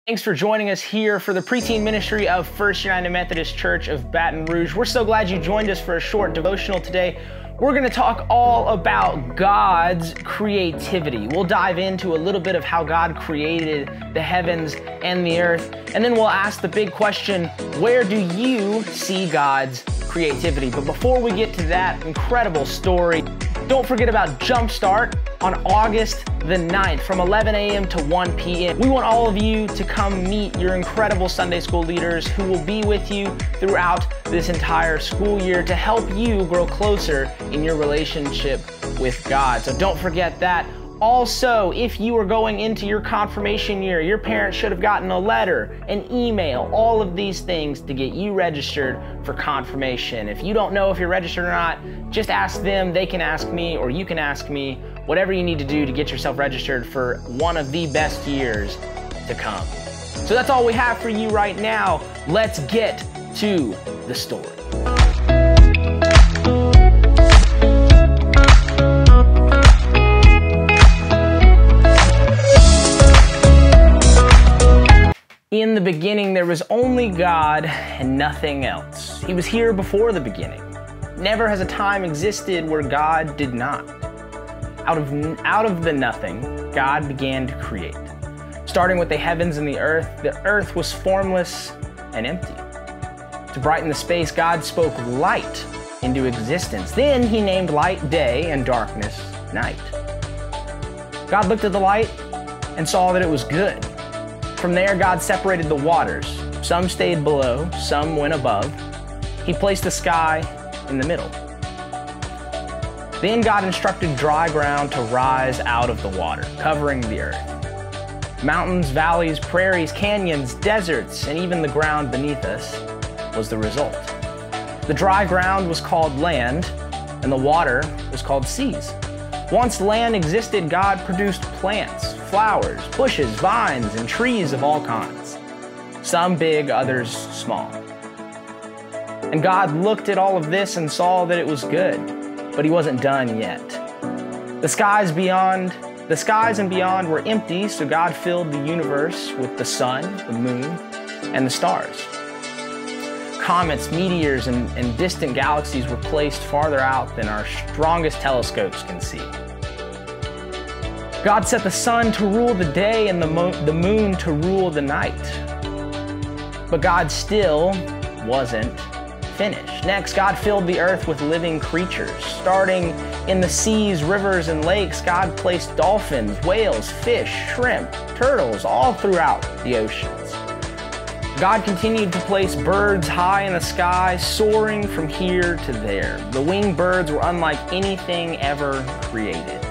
Thanks for joining us here for the preteen ministry of First United Methodist Church of Baton Rouge. We're so glad you joined us for a short devotional today. We're going to talk all about God's creativity. We'll dive into a little bit of how God created the heavens and the earth, and then we'll ask the big question, where do you see God's creativity? But before we get to that incredible story, don't forget about Jumpstart on August the 9th from 11 a.m. to 1 p.m. We want all of you to come meet your incredible Sunday school leaders who will be with you throughout this entire school year to help you grow closer in your relationship with God. So don't forget that. Also, if you are going into your confirmation year, your parents should have gotten a letter, an email, all of these things to get you registered for confirmation. If you don't know if you're registered or not, just ask them. They can ask me, or you can ask me, whatever you need to do to get yourself registered for one of the best years to come. So that's all we have for you right now. Let's get to the story. In the beginning, there was only God and nothing else. He was here before the beginning. Never has a time existed where God did not. Out of the nothing, God began to create. Starting with the heavens and the earth was formless and empty. To brighten the space, God spoke light into existence. Then he named light day and darkness night. God looked at the light and saw that it was good. From there, God separated the waters. Some stayed below, some went above. He placed the sky in the middle. Then God instructed dry ground to rise out of the water, covering the earth. Mountains, valleys, prairies, canyons, deserts, and even the ground beneath us was the result. The dry ground was called land, and the water was called seas. Once land existed, God produced plants, flowers, bushes, vines, and trees of all kinds. Some big, others small. And God looked at all of this and saw that it was good, but he wasn't done yet. The skies and beyond were empty, so God filled the universe with the sun, the moon, and the stars. Comets, meteors, and distant galaxies were placed farther out than our strongest telescopes can see. God set the sun to rule the day and the moon to rule the night. But God still wasn't finished. Next, God filled the earth with living creatures. Starting in the seas, rivers, and lakes, God placed dolphins, whales, fish, shrimp, turtles, all throughout the oceans. God continued to place birds high in the sky, soaring from here to there. The winged birds were unlike anything ever created.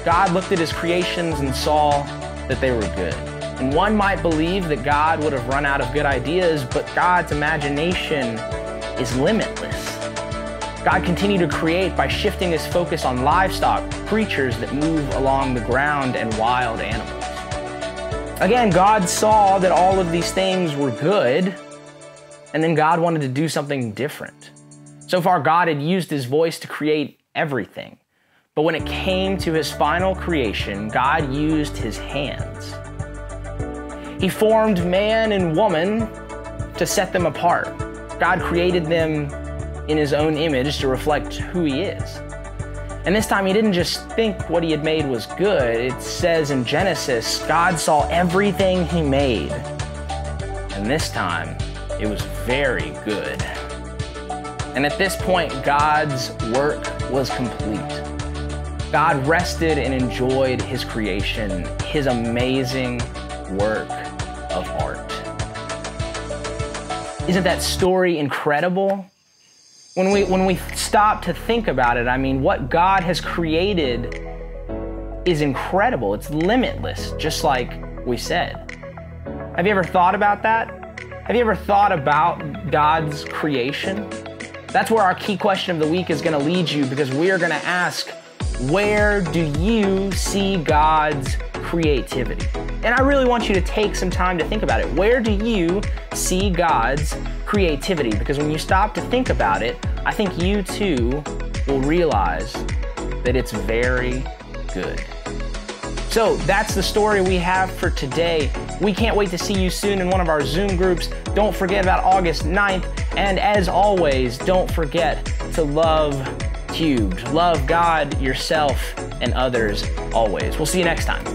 God looked at his creations and saw that they were good. And one might believe that God would have run out of good ideas, but God's imagination is limitless. God continued to create by shifting his focus on livestock, creatures that move along the ground, and wild animals. Again, God saw that all of these things were good, and then God wanted to do something different. So far, God had used his voice to create everything. But when it came to his final creation, God used his hands. He formed man and woman to set them apart. God created them in his own image to reflect who he is. And this time he didn't just think what he had made was good. It says in Genesis, God saw everything he made. And this time, it was very good. And at this point, God's work was complete. God rested and enjoyed his creation, his amazing work of art. Isn't that story incredible? When we stop to think about it, I mean, what God has created is incredible. It's limitless, just like we said. Have you ever thought about that? Have you ever thought about God's creation? That's where our key question of the week is going to lead you, because we are going to ask, where do you see God's creativity? And I really want you to take some time to think about it. Where do you see God's creativity? Because when you stop to think about it, I think you too will realize that it's very good. So that's the story we have for today. We can't wait to see you soon in one of our Zoom groups. Don't forget about August 9th. And as always, don't forget to love cubed. Love God, yourself, and others always. We'll see you next time.